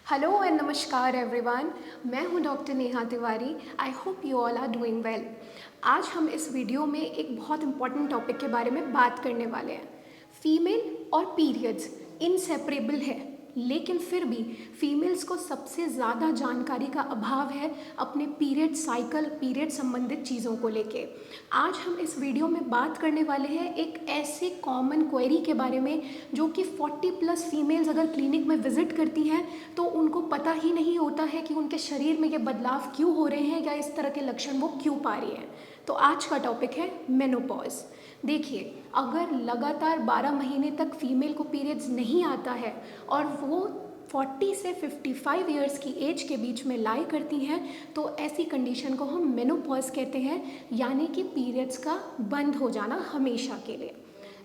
Hello and नमस्कार everyone. मैं हूं doctor Neha Tiwari. I hope you all are doing well. आज हम इस वीडियो में एक बहुत इंपॉर्टेंट टॉपिक के बारे में बात करने वाले हैं। फीमेल और पीरियड्स इनसेपरेबल है, लेकिन फिर भी फीमेल्स को सबसे ज़्यादा जानकारी का अभाव है अपने पीरियड साइकिल, पीरियड संबंधित चीज़ों को लेके। आज हम इस वीडियो में बात करने वाले हैं एक ऐसे कॉमन क्वेरी के बारे में जो कि 40+ फीमेल्स अगर क्लिनिक में विजिट करती हैं तो उनको पता ही नहीं होता है कि उनके शरीर में ये बदलाव क्यों हो रहे हैं या इस तरह के लक्षण वो क्यों पा रही हैं। तो आज का टॉपिक है मेनोपॉज। देखिए, अगर लगातार 12 महीने तक फीमेल को पीरियड्स नहीं आता है और वो 40 से 55 इयर्स की एज के बीच में लाई करती हैं तो ऐसी कंडीशन को हम मेनोपॉज कहते हैं, यानी कि पीरियड्स का बंद हो जाना हमेशा के लिए।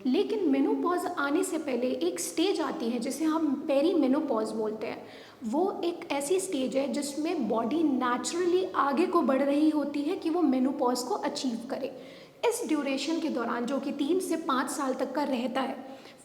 लेकिन मेनोपॉज आने से पहले एक स्टेज आती है जिसे हम पेरी मेनोपॉज बोलते हैं। वो एक ऐसी स्टेज है जिसमें बॉडी नेचुरली आगे को बढ़ रही होती है कि वो मेनोपॉज को अचीव करे। इस ड्यूरेशन के दौरान, जो कि 3 से 5 साल तक का रहता है,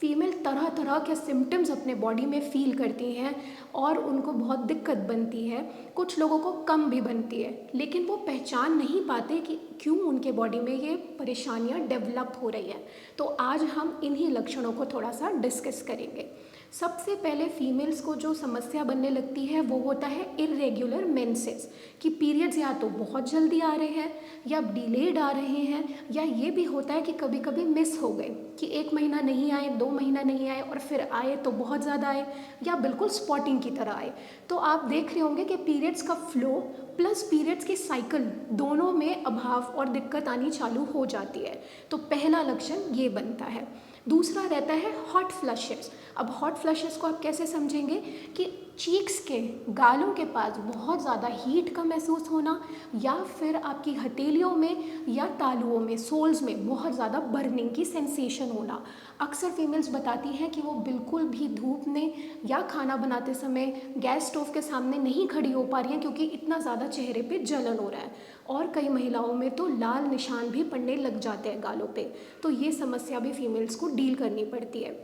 फीमेल तरह तरह के सिम्टम्स अपने बॉडी में फील करती हैं और उनको बहुत दिक्कत बनती है। कुछ लोगों को कम भी बनती है, लेकिन वो पहचान नहीं पाते कि क्यों उनके बॉडी में ये परेशानियां डेवलप हो रही हैं। तो आज हम इन्हीं लक्षणों को थोड़ा सा डिस्कस करेंगे। सबसे पहले फीमेल्स को जो समस्या बनने लगती है वो होता है इर्रेगुलर मेंसेस, कि पीरियड्स या तो बहुत जल्दी आ रहे हैं या डिलेड आ रहे हैं, या ये भी होता है कि कभी कभी मिस हो गए, कि 1 महीना नहीं आए, 2 महीना नहीं आए और फिर आए तो बहुत ज़्यादा आए या बिल्कुल स्पॉटिंग की तरह आए। तो आप देख रहे होंगे कि पीरियड्स का फ्लो प्लस पीरियड्स की साइकिल दोनों में अभाव और दिक्कत आनी चालू हो जाती है। तो पहला लक्षण ये बनता है। दूसरा रहता है हॉट फ्लशेस। अब हॉट फ्लशेस को आप कैसे समझेंगे कि चीक्स के, गालों के पास बहुत ज़्यादा हीट का महसूस होना, या फिर आपकी हथेलियों में या तालुओं में, सोल्स में बहुत ज़्यादा बर्निंग की सेंसेशन होना। अक्सर फीमेल्स बताती हैं कि वो बिल्कुल भी धूप में या खाना बनाते समय गैस स्टोव के सामने नहीं खड़ी हो पा रही हैं क्योंकि इतना ज़्यादा चेहरे पे जलन हो रहा है, और कई महिलाओं में तो लाल निशान भी पड़ने लग जाते हैं गालों पे। तो ये समस्या भी फीमेल्स को डील करनी पड़ती है।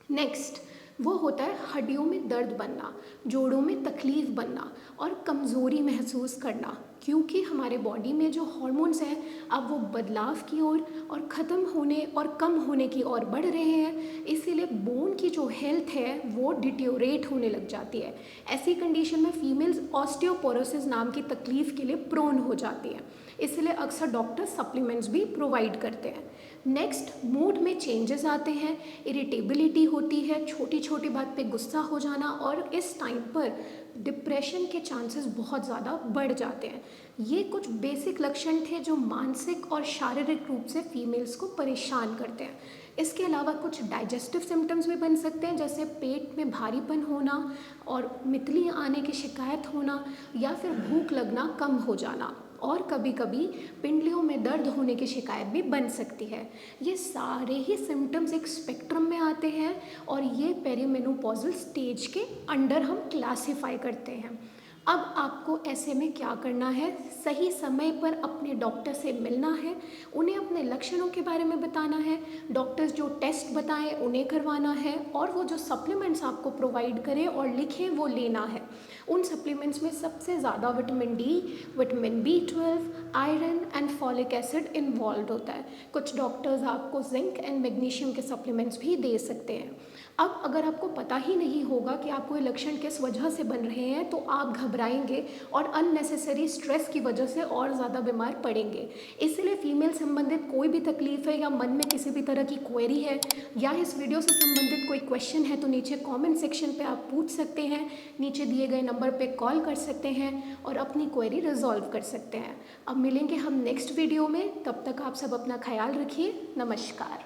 नेक्स्ट वो होता है हड्डियों में दर्द बनना, जोड़ों में तकलीफ़ बनना और कमज़ोरी महसूस करना, क्योंकि हमारे बॉडी में जो हार्मोन्स हैं अब वो बदलाव की ओर और ख़त्म होने और कम होने की ओर बढ़ रहे हैं। इसीलिए बोन की जो हेल्थ है वो डिटेरियोरेट होने लग जाती है। ऐसी कंडीशन में फीमेल्स ऑस्टियोपोरोसिस नाम की तकलीफ़ के लिए प्रोन हो जाती हैं। इसलिए अक्सर डॉक्टर सप्लीमेंट्स भी प्रोवाइड करते हैं। नेक्स्ट, मूड में चेंजेस आते हैं, इरिटेबिलिटी होती है, छोटी छोटी बात पे गुस्सा हो जाना, और इस टाइम पर डिप्रेशन के चांसेस बहुत ज़्यादा बढ़ जाते हैं। ये कुछ बेसिक लक्षण थे जो मानसिक और शारीरिक रूप से फीमेल्स को परेशान करते हैं। इसके अलावा कुछ डाइजेस्टिव सिम्टम्स भी बन सकते हैं, जैसे पेट में भारीपन होना और मितली आने की शिकायत होना, या फिर भूख लगना कम हो जाना, और कभी कभी पिंडलियों में दर्द होने की शिकायत भी बन सकती है। ये सारे ही सिम्टम्स एक स्पेक्ट्रम में आते हैं और ये पेरीमेनोपॉजल स्टेज के अंडर हम क्लासिफाई करते हैं। अब आपको ऐसे में क्या करना है, सही समय पर अपने डॉक्टर से मिलना है, उन्हें अपने लक्षणों के बारे में बताना है, डॉक्टर्स जो टेस्ट बताएं उन्हें करवाना है, और वो जो सप्लीमेंट्स आपको प्रोवाइड करें और लिखें वो लेना है। उन सप्लीमेंट्स में सबसे ज़्यादा vitamin D, vitamin B12, iron and folic acid involve होता है। कुछ डॉक्टर्स आपको जिंक एंड मैग्नीशियम के सप्लीमेंट्स भी दे सकते हैं। अब अगर आपको पता ही नहीं होगा कि आपको ये लक्षण किस वजह से बन रहे हैं तो आप घबराएंगे और अननेसेसरी स्ट्रेस की वजह से और ज़्यादा बीमार पड़ेंगे। इसलिए फीमेल संबंधित कोई भी तकलीफ़ है या मन में किसी भी तरह की क्वेरी है या इस वीडियो से संबंधित कोई क्वेश्चन है तो नीचे कमेंट सेक्शन पे आप पूछ सकते हैं। नीचे दिए गए नंबर पे कॉल कर सकते हैं और अपनी क्वेरी रिजॉल्व कर सकते हैं। अब मिलेंगे हम नेक्स्ट वीडियो में, तब तक आप सब अपना ख्याल रखिए। नमस्कार।